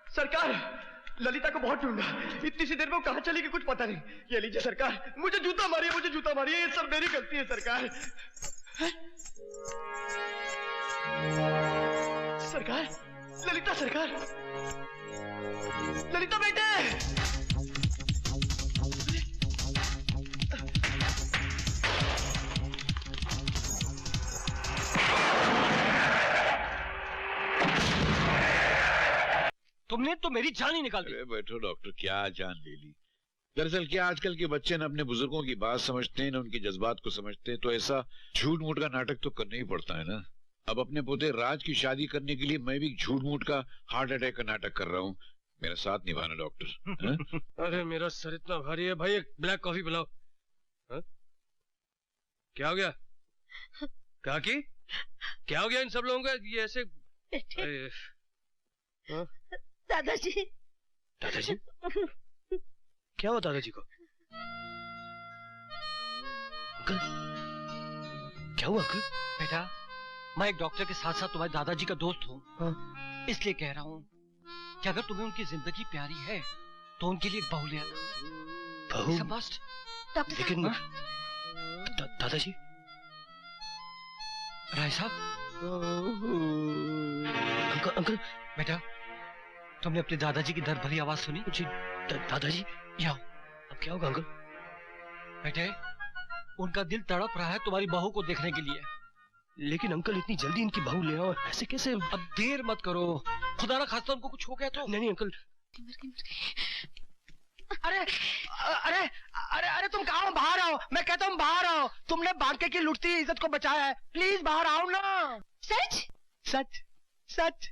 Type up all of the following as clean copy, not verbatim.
सरकार, ललिता को बहुत ढूंढा, इतनी सी देर में वो कहां चली गई कुछ पता नहीं। ये लीजिए सरकार, मुझे जूता मारिए, मुझे जूता मारिए, ये सब मेरी गलती है सरकार। सरकार, ललिता सरकार, ललिता बेटे। तुमने तो मेरी जान ही निकाल दी। बैठो डॉक्टर, क्या जान ले ली? दरअसल क्या आजकल के बच्चे न अपने बुजुर्गों की बात समझते हैं, न उनके जज्बात को समझते हैं, तो ऐसा झूठ मूठ का नाटक तो करना ही पड़ता है ना। अब अपने पोते राज की शादी करने के लिए मैं भी झूठ मूठ का हार्ट अटैक का नाटक कर रहा हूँ। मेरा साथ निभाना डॉक्टर। अरे मेरा सर इतना भारी है भाई, एक ब्लैक कॉफी पिलाओ। क्या हो गया काकी? क्या हो गया इन सब लोगों का ये ऐसे? दादाजी। दादाजी? क्या हुआ दादाजी को? अंकल क्या हुआ अंकल? बेटा, मैं एक डॉक्टर के साथ साथ तुम्हारे दादाजी का दोस्त हूँ, इसलिए कह रहा हूँ कि अगर तुम्हें उनकी जिंदगी प्यारी है तो उनके लिए एक बहू ले आना। बहू? मस्ट। लेकिन दादाजी? राय साहब। अंकल बेटा, तुमने अपने दादाजी की दर्द भरी आवाज सुनी? जी दादाजी। यहाँ अब क्या होगा अंकल? बेटे, उनका दिल तड़प रहा है तुम्हारी बहू को देखने के लिए। लेकिन अंकल इतनी जल्दी इनकी बहू ले आओ, ऐसे कैसे? अब देर मत करो, खुदा ना खास्ता उनको कुछ हो गया तो। नहीं अंकल। अरे अरे अरे अरे तुम कहाँ हो? बाहर आओ, मैं कहता हूँ बाहर आओ। तुमने बांके की लुटती इज्जत को बचाया है, प्लीज बाहर आओ ना। सच? सच सच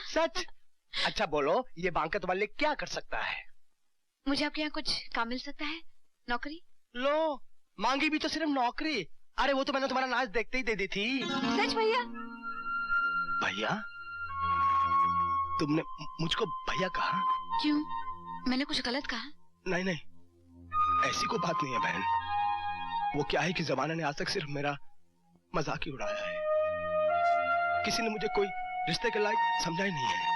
सच। अच्छा बोलो, ये बांका तुम्हारे लिए क्या कर सकता है? मुझे आपके यहाँ कुछ काम मिल सकता है? नौकरी? लो, मांगी भी तो सिर्फ नौकरी। अरे वो तो मैंने तुम्हारा नाच देखते ही दे दी थी। सच भैया? भैया? तुमने मुझको भैया कहा? क्यों, मैंने कुछ गलत कहा? नहीं नहीं, ऐसी कोई बात नहीं है बहन। वो क्या है कि जमाने ने आज तक सिर्फ मेरा मजाक ही उड़ाया है। किसी ने मुझे कोई रिश्ते के लायक समझा ही नहीं है।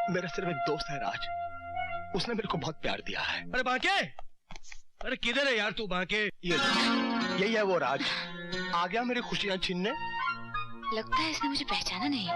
मेरा सिर्फ एक दोस्त है राज, उसने मेरे को बहुत प्यार दिया है। अरे बांके, अरे किधर है यार तू बांके? यही है वो राज, आ गया मेरी खुशियां छीनने। लगता है इसने मुझे पहचाना नहीं।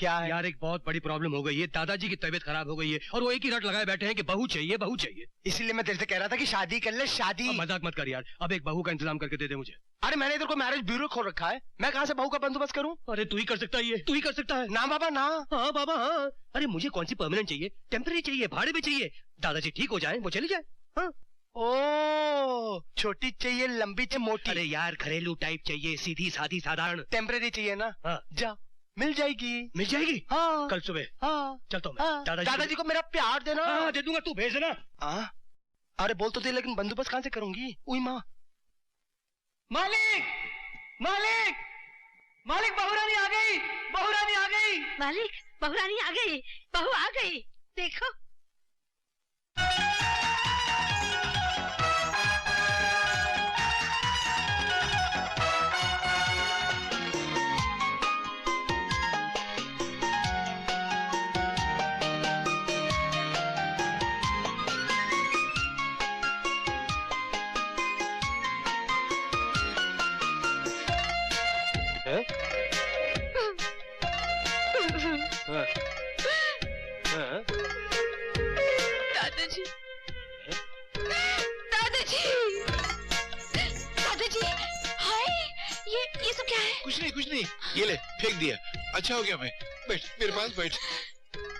क्या है यार? एक बहुत बड़ी प्रॉब्लम हो गई है, दादाजी की तबीयत खराब हो गई है और वो एक ही रट लगाए बैठे हैं कि बहू चाहिए बहू चाहिए। इसीलिए मैं तेरे से कह रहा था कि शादी कर ले, शादी। मजाक मत कर यार, अब एक बहू का इंतजाम करके दे दे मुझे। अरे मैंने इधर को मैरिज ब्यूरो खोल रखा है, मैं कहाँ से बहू का बंदोबस्त करूँ? अरे तू ही कर सकता है, ये तू ही कर सकता है। ना बाबा ना। हाँ बाबा हाँ। अरे मुझे कौन सी परमानेंट चाहिए, टेम्पररी चाहिए, भाड़े में चाहिए। दादाजी ठीक हो जाए, वो चली जाए। हाँ। ओ, छोटी चाहिए, लंबी चाहिए, मोटी? अरे यार घरेलू टाइप चाहिए, सीधी सादी साधारण। टेम्पररी चाहिए ना? हाँ। जा, मिल जाएगी। मिल जाएगी? हाँ। कल सुबह। हाँ। चलता हूँ मैं। हाँ। दादाजी को मेरा प्यार देना। हाँ दे दूंगा, तू भेज देना। हाँ। अरे बोल तो दे, लेकिन बंदोबस्त कहाँ से करूंगी? उई माँ। मालिक, मालिक, मालिक, बहुरानी आ गई, बहुरानी आ गई। मालिक, बहुरानी आ गई, बहू आ गई, देखो। दादाजी, दादाजी, दादाजी, हाय, ये सब क्या है? कुछ नहीं, ये ले फेंक दिया। अच्छा हो गया, मैं बैठ, मेरे पास बैठ।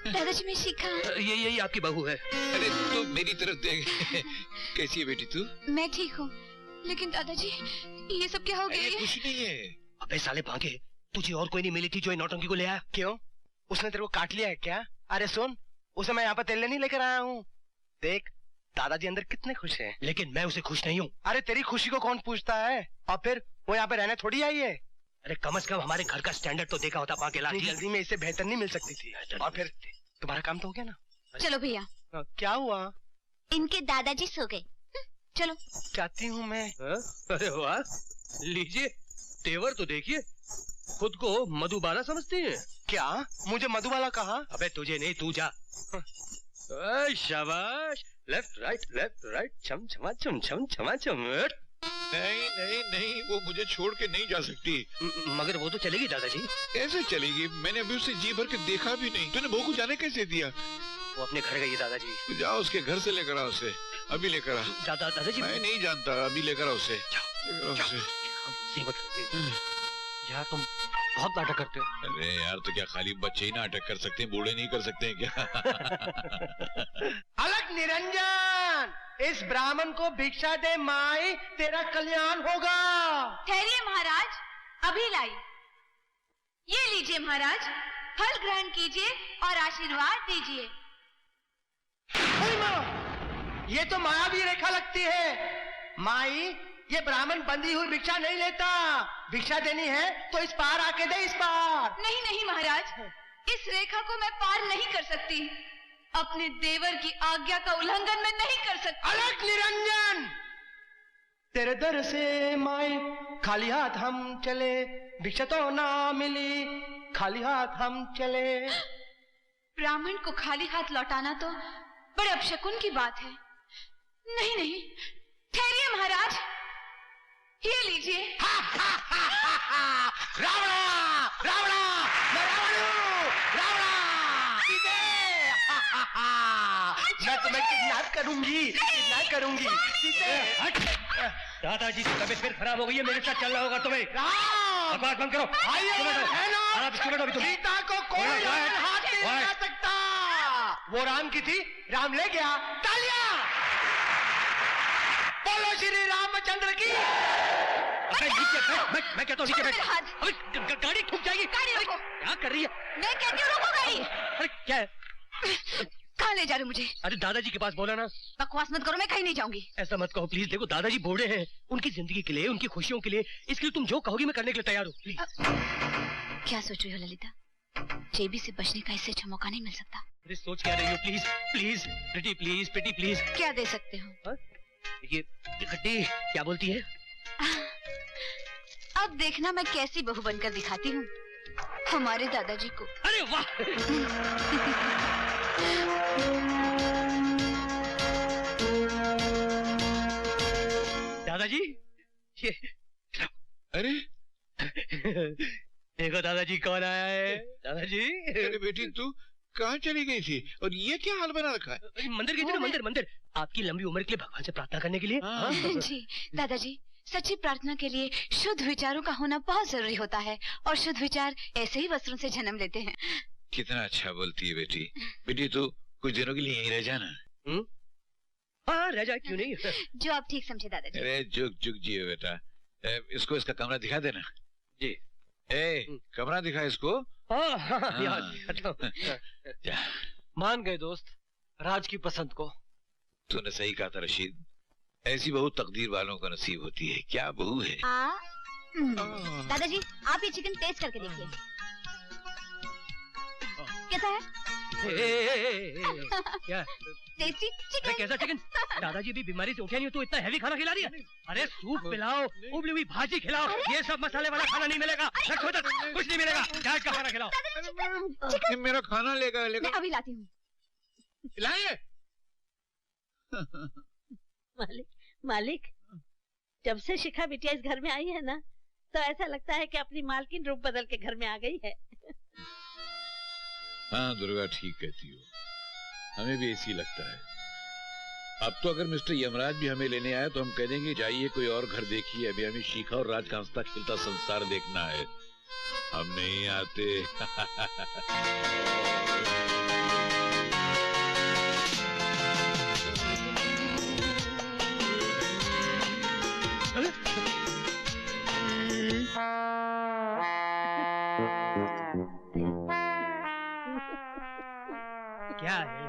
दादाजी मैं शिखा। यही आपकी बहू है। अरे तू मेरी तरफ देख। कैसी है बेटी तू? मैं ठीक हूँ, लेकिन दादाजी ये सब क्या हो ये गया? कुछ नहीं है। अबे साले भागे, तुझे और कोई नहीं मिली थी जो इन नौटंकी को ले आया? क्यों, उसने तेरे को काट लिया है क्या? अरे सुन, उसे मैं यहाँ पर तेल नहीं लेकर आया हूँ। देख दादाजी अंदर कितने खुश हैं। लेकिन मैं उसे खुश नहीं हूँ। अरे तेरी खुशी को कौन पूछता है? और फिर वो यहाँ पे रहने थोड़ी आई है। अरे कम से कम हमारे घर का स्टैंडर्ड तो देखा होता बाकी इतनी लाठी। जल्दी में इससे बेहतर नहीं मिल सकती थी। और फिर तुम्हारा काम तो हो गया ना? चलो भैया, क्या हुआ? इनके दादाजी सो गए। चलो। चाहती हूँ मैं। अरे वाह, लीजिए तेवर तो देखिए, खुद को मधुबाला समझती है क्या? मुझे मधुबाला कहा? अबे तुझे नहीं, तू जा। शाबाश, लेफ्ट राइट, छम छमा छम छम छमा छम। नहीं नहीं नहीं, वो मुझे छोड़ के नहीं जा सकती। मगर वो तो चलेगी दादाजी। कैसे चलेगी? मैंने अभी उसे जी भर के देखा भी नहीं। तूने बहू को जाने कैसे दिया? वो अपने घर गई है दादाजी। तू जाओ उसके घर से लेकर आ उसे, अभी लेकर आ। दादाजी मैं नहीं जानता, अभी लेकर आ उसे। लेकर आ उसे। यार तुम बहुत नाटक करते हो। अरे यार, तो क्या खाली बच्चे ही नाटक कर सकते हैं, बूढ़े नहीं कर सकते हैं क्या? अलग निरंजन, इस ब्राह्मण को भिक्षा दे माई, तेरा कल्याण होगा। ठहरिए महाराज, अभी लाई। ये लीजिए महाराज, फल ग्रहण कीजिए और आशीर्वाद दीजिए। अरे माँ, ये तो मायावी रेखा लगती है। माई, ये ब्राह्मण बंधी हुई भिक्षा नहीं लेता। भिक्षा देनी है तो इस पार आके दे, इस पार। नहीं नहीं महाराज, इस रेखा को मैं पार नहीं कर सकती। अपने देवर की आज्ञा का उल्लंघन मैं नहीं कर सकती। अलग निरंजन, तेरे दर से माई खाली हाथ हम चले, भिक्षा तो ना मिली, खाली हाथ हम चले। ब्राह्मण को खाली हाथ लौटाना तो बड़े अपशकुन की बात है। नहीं नहीं, ठहरिए महाराज, ये लीजिए। रावणा, रावणा, मैं रावण हूँ, रावणा, सीते। मैं तुम्हें किडनैप करूंगी, सीते। दादाजी की तबीयत फिर खराब हो गई है, मेरे साथ चलना होगा तुम्हें। राम, बकवास बंद करो। आइए, है ना? आप इसको बैठो अभी तुम। सीता को कोई हाथ नहीं लगा सकता। वो राम की थी, राम ले गया। तालियां बोलो श्री रामचंद्र की। अबे नीचे बैठ, मैं कहता हूँ नीचे बैठ। हाथ। अबे गाड़ी ठुक जाएगी। गाड़ी रोको। क्या कर रही है? मैं कहती हूँ रोको गाड़ी। अरे क्या है? कहाँ ले जा रहे हो मुझे? अरे दादाजी के पास बोला ना। बकवास मत करो, मैं कहीं नहीं जाऊंगी। ऐसा मत कहो प्लीज। देखो दादाजी बूढ़े हैं, उनकी जिंदगी के लिए, उनकी खुशियों के लिए, इसके लिए तुम जो कहोगी मैं करने के लिए तैयार हूँ। प्लीज। क्या सोच रही हो ललिता? जेबी से बचने का इससे अच्छा मौका नहीं मिल सकता। अरे सोच क्या रही हो? Please please Preeti, please Preeti, please. क्या दे सकते हो? ये खट्टी क्या बोलती है? अब देखना मैं कैसी बहू बनकर दिखाती हूँ हमारे दादाजी को। अरे वाह! दादाजी, ये अरे देखो दादाजी कौन आया है। दादाजी, अरे बेटी, तू कहाँ चली गई थी? और ये क्या हाल बना रखा है? मंदिर गई थी ना, मंदिर। आपकी लंबी उम्र के लिए भगवान से प्रार्थना करने के लिए। हाँ। जी दादाजी, सच्ची प्रार्थना के लिए शुद्ध विचारों का होना बहुत जरूरी होता है, और शुद्ध विचार ऐसे ही वस्त्रों से जन्म लेते हैं। कितना अच्छा बोलती है बेटी। बेटी तू कुछ दिनों के लिए यहीं रह जाना। हाँ रह जाए, क्यों नहीं। जो आप ठीक समझे दादाजी। अरे जुग जुग जियो बेटा। इसको इसका कमरा दिखा देना। जी। कमरा दिखा इसको। हाँ, याद। मान गए दोस्त, राज की पसंद को। तूने सही कहा था रशीद, ऐसी बहू तकदीर वालों का नसीब होती है। क्या बहू है। दादाजी, आप ये चिकन टेस्ट करके देखिए, कैसा है? क्या? टेस्टी अरे चिकन। कैसा चिकन? दादाजी भी बीमारी से उठे नहीं, तो इतना हैवी खाना खिला रही है। अरे सूप पिलाओ, उबली हुई भाजी खिलाओ, ये सब मसाले वाला खाना नहीं मिलेगा। कुछ नहीं मिलेगा, डाइट का खाना खिलाओ। मेरा खाना लेगा मैं अभी लाती हूँ। लाए। मालिक, जब से शिखा बिटिया इस घर में आई है ना, तो ऐसा लगता है कि अपनी मालकिन रूप बदल के घर में आ गई है। हाँ दुर्गा, ठीक कहती हो, हमें भी ऐसी लगता है। अब तो अगर मिस्टर यमराज भी हमें लेने आए तो हम कह देंगे जाइए कोई और घर देखिए, अभी हमें शिखा और राज का हंसता खिलता संसार देखना है, हम नहीं आते। क्या है?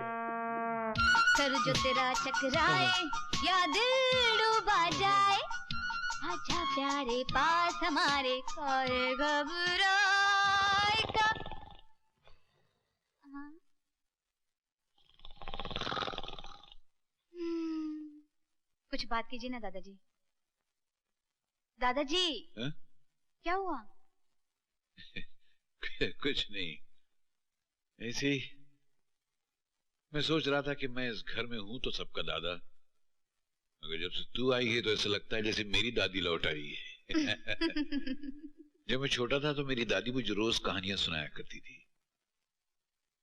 सर जो तेरा चकराए या दिल डूबा जाए, आजा प्यारे पास हमारे, कोई घबराए का। कुछ बात कीजिए ना दादाजी। दादाजी है? क्या हुआ? कुछ नहीं, ऐसे ही मैं सोच रहा था कि मैं इस घर में हूं तो सबका दादा, मगर जब से तू आई है तो ऐसा लगता है जैसे मेरी दादी लौट आई है। जब मैं छोटा था तो मेरी दादी मुझे रोज कहानियां सुनाया करती थी।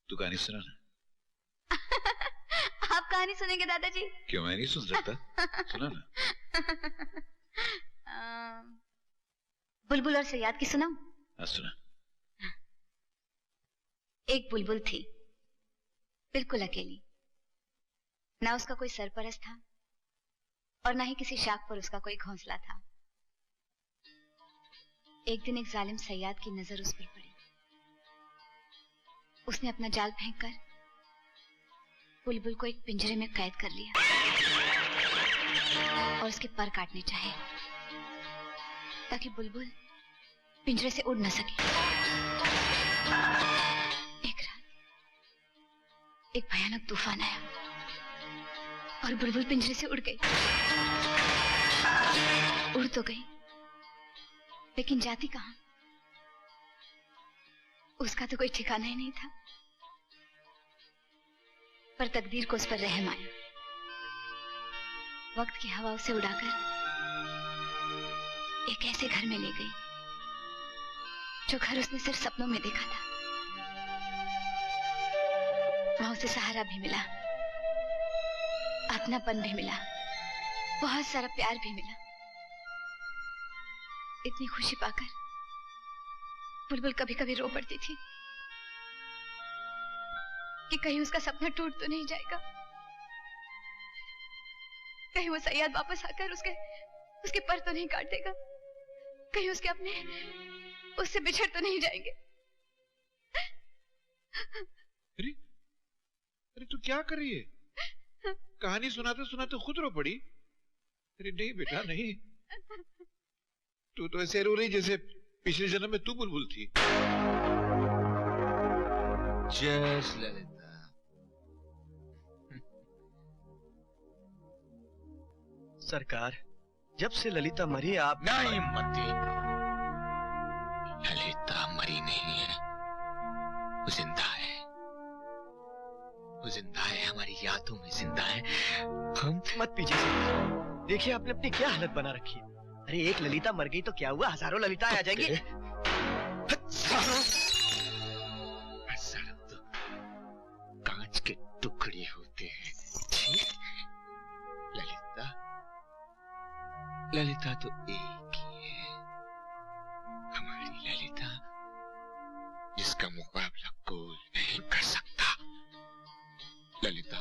तू कहानी सुना ना। आप कहानी सुनेंगे दादाजी? क्यों, मैं नहीं सुन सकता? सुना ना। बुलबुल और सयाद की सुनाऊं? हाँ सुना। एक बुलबुल थी, बिल्कुल अकेली। ना उसका कोई सरपरस्त था और ना ही किसी शाख पर उसका कोई घोंसला था। एक दिन एक जालिम सयाद की नजर उस पर पड़ी। उसने अपना जाल फेंककर बुलबुल को एक पिंजरे में कैद कर लिया और उसके पर काटने चाहे ताकि बुलबुल पिंजरे से उड़ न सके। एक रात एक भयानक तूफान आया और बुलबुल पिंजरे से उड़ गई। उड़ तो गई, लेकिन जाती कहां? उसका तो कोई ठिकाना ही नहीं था। पर तकदीर को उस पर रहम आया। वक्त की हवा उसे उड़ाकर एक ऐसे घर में ले गई जो घर उसने सिर्फ सपनों में देखा था। वहां उसे सहारा भी मिला, अपनापन भी मिला, बहुत सारा प्यार भी मिला। इतनी खुशी पाकर बुलबुल कभी कभी रो पड़ती थी कि कहीं उसका सपना टूट तो नहीं जाएगा, कहीं वो सयाद वापस आकर उसके पर तो नहीं काट देगा, कहीं उसके अपने उससे बिछड़ तो नहीं जाएंगे। अरे तू क्या कर रही है? कहानी सुनाते सुनाते खुद रो पड़ी? अरे नहीं बेटा नहीं, तू तो ऐसे रो रही जैसे पिछले जन्म में तू बुलबुल थी। जस ललिता, सरकार, जब से ललिता मरी आप नहीं मती, ललिता मरी नहीं है, वो जिंदा है, वो जिंदा है, हमारी यादों में जिंदा है। हम मत पीछे से देखिए, आपने अपनी क्या हालत बना रखी है। अरे एक ललिता मर गई तो क्या हुआ, हजारों ललिता आ जाएंगी। हजारों तो कांच के टुकड़े होते हैं। ठीक, ललिता, ललिता तो एक ही है, हमारी ललिता, जिसका मुकाबला कोई नहीं कर सकता। ललिता,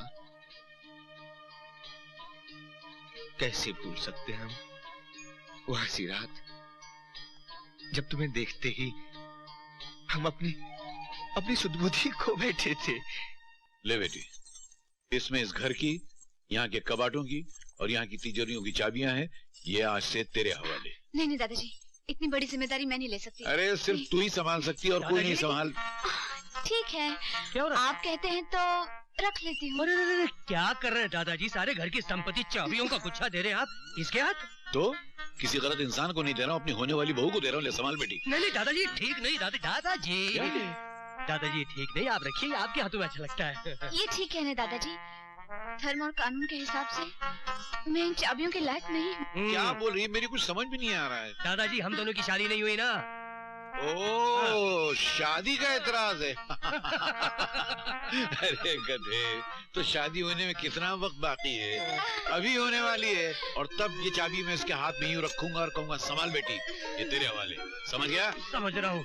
कैसे भूल सकते हैं हम वो हंसी रात जब तुम्हें देखते ही हम अपनी सुध-बुद्धि खो बैठे थे। ले बेटी, इसमें इस घर की, यहाँ के कबाटों की और यहाँ की तिजोरियों की चाबियां हैं। ये आज से तेरे हवाले। नहीं नहीं दादाजी, इतनी बड़ी जिम्मेदारी मैं नहीं ले सकती। अरे सिर्फ तू ही संभाल सकती है और कोई नहीं संभाल। ठीक है, क्या हो रहा है? आप कहते हैं तो रख लेती हूँ। अरे क्या कर रहे हैं दादाजी? सारे घर की संपत्ति चाबियों का गुच्छा दे रहे हैं आप इसके हाथ? तो किसी गलत इंसान को नहीं दे रहा हूँ, अपनी होने वाली बहू को दे रहा हूँ। ले संभाल बेटी। नहीं दादाजी ठीक नहीं, दादाजी ठीक नहीं, आप रखिए, आपके हाथों में अच्छा लगता है। ये ठीक है ना दादाजी, धर्म और कानून के हिसाब से मैं इन चाबियों के लायक नहीं हूँ। क्या बोल रही है? मेरी कुछ समझ भी नहीं आ रहा है। दादाजी हम दोनों की शादी नहीं हुई ना। ओ, शादी का एतराज है। अरे गधे, तो शादी होने में कितना वक्त बाकी है? अभी होने वाली है, और तब ये चाबी मैं इसके हाथ में यूं रखूंगा और कहूंगा संभाल बेटी, ये तेरे हवाले। समझ गया? समझ रहा हूँ।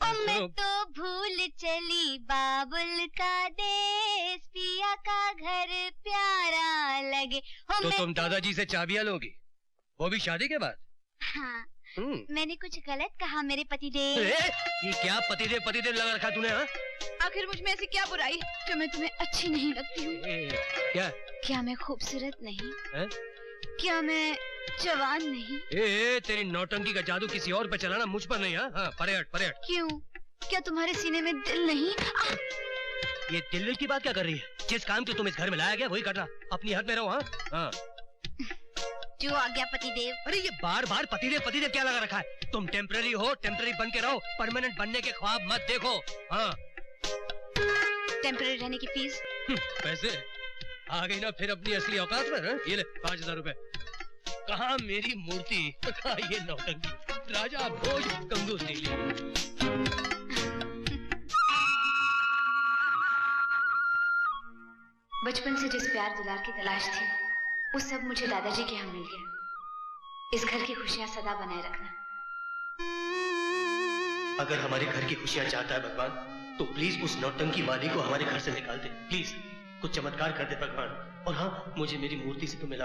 मैं तो भूल चली बाबुल का देश पिया का घर प्यारा लगे। तो तुम दादाजी से चाबियां लोगी, वो भी शादी के बाद? हाँ, मैंने कुछ गलत कहा मेरे पतिदेव? ये क्या पतिदेव लगा रखा तूने? हाँ, आखिर मुझ में ऐसी क्या बुराई जो मैं तुम्हें अच्छी नहीं लगती हूँ? क्या मैं खूबसूरत नहीं? है? क्या मैं जवान नहीं? तेरी नौटंकी का जादू किसी और पे चलाना, मुझ पर नहीं। हाँ, परे हट। क्यों? क्या तुम्हारे सीने में दिल नहीं? ये दिल की बात क्या कर रही है? जिस काम के तुम इस घर में लाया गया वही करना, अपनी हद में रहो। हाँ, जो आ गया पतिदेव। अरे ये बार पतिदेव क्या लगा रखा है? तुम टेम्पररी हो, टेम्पररी बन के रहो, परमानेंट बनने के ख्वाब मत देखो। हाँ, टेम्पररी रहने की फीस? पैसे आ गई ना फिर अपनी असली औकात में। ये ले 5000 रुपए। कहाँ मेरी मूर्ति, कहाँ ये नौटंकी, राजा भोज कंगूस नीली। बचपन से जिस प्यार दुलार की तलाश थी वो सब मुझे दादाजी के यहाँ मिल गया। इस घर की खुशियाँ सदा बनाए रखना। अगर हमारे घर की खुशियाँ चाहता है भगवान, तो प्लीज उस नौटंकी माली को हमारे घर से निकाल दे। प्लीज कुछ चमत्कार कर दे भगवान। और हाँ, मुझे मेरी मूर्ति से तो मिला